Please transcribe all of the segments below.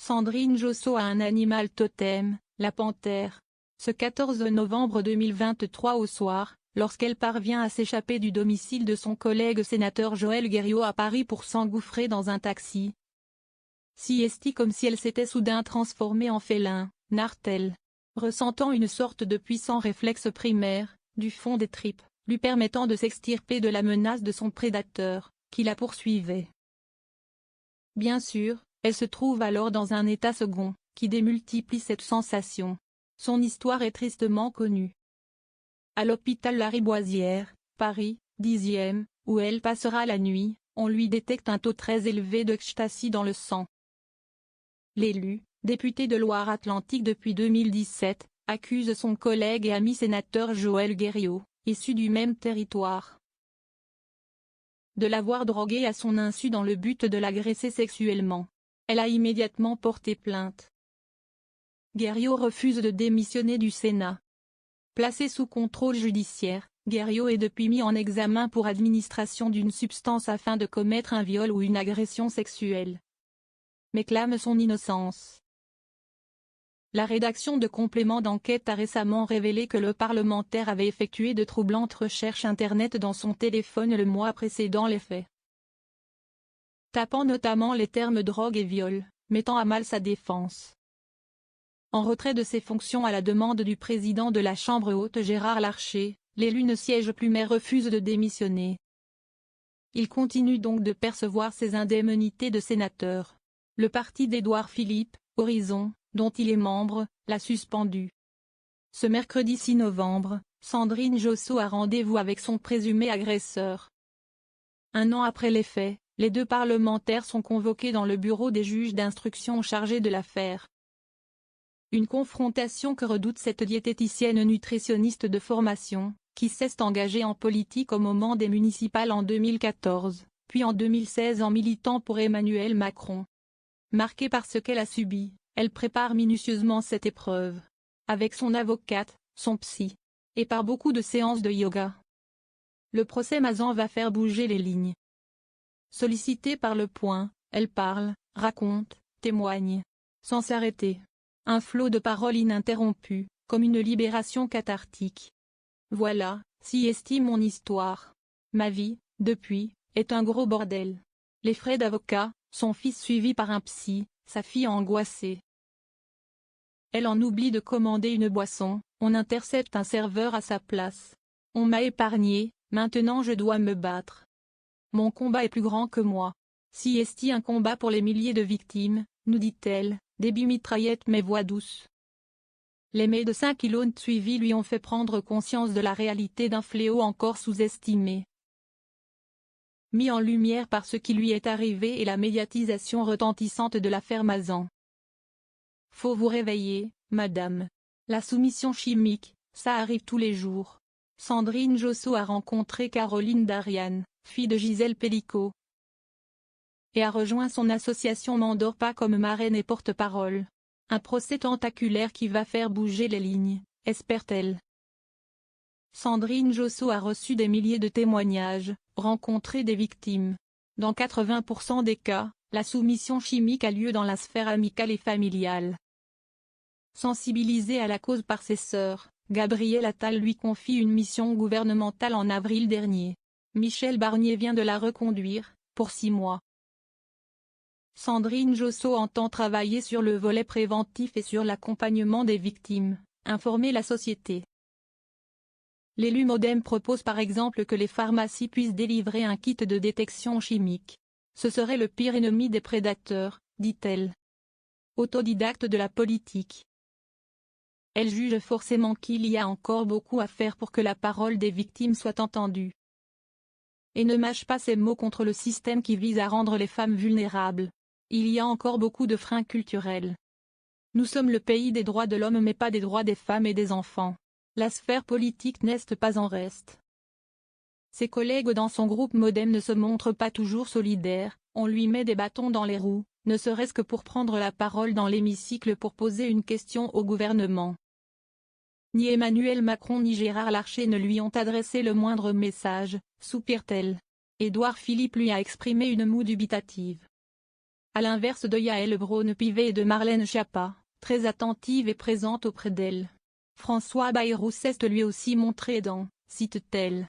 Sandrine Josso a un animal totem, la panthère. Ce 14 novembre 2023 au soir, lorsqu'elle parvient à s'échapper du domicile de son collègue sénateur Joël Guerriau à Paris pour s'engouffrer dans un taxi, siesti comme si elle s'était soudain transformée en félin, narre-t-elle, ressentant une sorte de puissant réflexe primaire, du fond des tripes, lui permettant de s'extirper de la menace de son prédateur, qui la poursuivait. Bien sûr, elle se trouve alors dans un état second, qui démultiplie cette sensation. Son histoire est tristement connue. À l'hôpital Lariboisière, Paris, 10e, où elle passera la nuit, on lui détecte un taux très élevé d'ecstasy dans le sang. L'élu, député de Loire-Atlantique depuis 2017, accuse son collègue et ami sénateur Joël Guerriau, issu du même territoire, de l'avoir droguée à son insu dans le but de l'agresser sexuellement. Elle a immédiatement porté plainte. Guerriau refuse de démissionner du Sénat. Placé sous contrôle judiciaire, Guerriau est depuis mis en examen pour administration d'une substance afin de commettre un viol ou une agression sexuelle, mais clame son innocence. La rédaction de compléments d'enquête a récemment révélé que le parlementaire avait effectué de troublantes recherches Internet dans son téléphone le mois précédant les faits, tapant notamment les termes drogue et viol, mettant à mal sa défense. En retrait de ses fonctions à la demande du président de la Chambre haute Gérard Larcher, l'élu ne siège plus mais refuse de démissionner. Il continue donc de percevoir ses indemnités de sénateur. Le parti d'Édouard Philippe, Horizon, dont il est membre, l'a suspendu. Ce mercredi 6 novembre, Sandrine Josso a rendez-vous avec son présumé agresseur. Un an après les faits, les deux parlementaires sont convoqués dans le bureau des juges d'instruction chargés de l'affaire. Une confrontation que redoute cette diététicienne nutritionniste de formation, qui s'est engagée en politique au moment des municipales en 2014, puis en 2016 en militant pour Emmanuel Macron. Marquée par ce qu'elle a subi, elle prépare minutieusement cette épreuve. Avec son avocate, son psy, et par beaucoup de séances de yoga. Le procès Mazan va faire bouger les lignes. Sollicitée par Le Point, elle parle, raconte, témoigne, sans s'arrêter. Un flot de paroles ininterrompu, comme une libération cathartique. Voilà, si estime mon histoire. Ma vie, depuis, est un gros bordel. Les frais d'avocat, son fils suivi par un psy, sa fille angoissée. Elle en oublie de commander une boisson, on intercepte un serveur à sa place. On m'a épargné, maintenant je dois me battre. Mon combat est plus grand que moi. Si est-il un combat pour les milliers de victimes, nous dit-elle, débit mitraillette mais voix douce. Les médecins qui l'ont suivi lui ont fait prendre conscience de la réalité d'un fléau encore sous-estimé. Mis en lumière par ce qui lui est arrivé et la médiatisation retentissante de l'affaire Mazan. Faut vous réveiller, madame. La soumission chimique, ça arrive tous les jours. Sandrine Josso a rencontré Caroline Darian, fille de Gisèle Pellicot, et a rejoint son association M'endors pas comme marraine et porte-parole. Un procès tentaculaire qui va faire bouger les lignes, espère-t-elle. Sandrine Josso a reçu des milliers de témoignages, rencontré des victimes. Dans 80% des cas, la soumission chimique a lieu dans la sphère amicale et familiale. Sensibilisée à la cause par ses sœurs, Gabrielle Attal lui confie une mission gouvernementale en avril dernier. Michel Barnier vient de la reconduire, pour 6 mois. Sandrine Josso entend travailler sur le volet préventif et sur l'accompagnement des victimes, informer la société. L'élu MoDem propose par exemple que les pharmacies puissent délivrer un kit de détection chimique. Ce serait le pire ennemi des prédateurs, dit-elle. Autodidacte de la politique. Elle juge forcément qu'il y a encore beaucoup à faire pour que la parole des victimes soit entendue. Et ne mâche pas ses mots contre le système qui vise à rendre les femmes vulnérables. Il y a encore beaucoup de freins culturels. Nous sommes le pays des droits de l'homme mais pas des droits des femmes et des enfants. La sphère politique n'est pas en reste. Ses collègues dans son groupe MoDem ne se montrent pas toujours solidaires, on lui met des bâtons dans les roues, ne serait-ce que pour prendre la parole dans l'hémicycle pour poser une question au gouvernement. Ni Emmanuel Macron ni Gérard Larcher ne lui ont adressé le moindre message, soupire-t-elle. Édouard Philippe lui a exprimé une moue dubitative. à l'inverse de Yael Braun-Pivet et de Marlène Schiappa, très attentive et présente auprès d'elle. François Bayrou s'est lui aussi montré dans, cite-t-elle.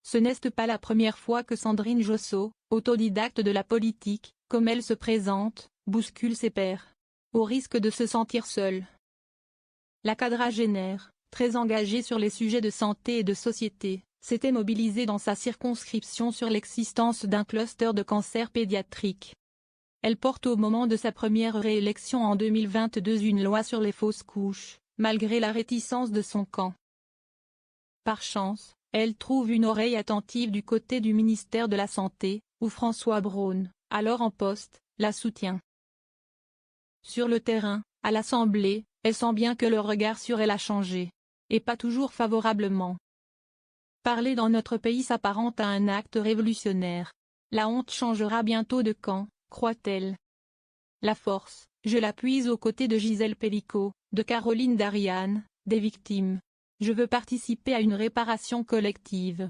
Ce n'est pas la première fois que Sandrine Josso, autodidacte de la politique, comme elle se présente, bouscule ses pairs. Au risque de se sentir seule. La quadragénaire, très engagée sur les sujets de santé et de société, s'était mobilisée dans sa circonscription sur l'existence d'un cluster de cancer pédiatrique. Elle porte au moment de sa première réélection en 2022 une loi sur les fausses couches, malgré la réticence de son camp. Par chance, elle trouve une oreille attentive du côté du ministère de la Santé, où François Braun, alors en poste, la soutient. Sur le terrain, à l'Assemblée, elle sent bien que le regard sur elle a changé. Et pas toujours favorablement. Parler dans notre pays s'apparente à un acte révolutionnaire. La honte changera bientôt de camp, croit-elle. La force, je la puise aux côtés de Gisèle Pelicot, de Caroline Dariane, des victimes. Je veux participer à une réparation collective.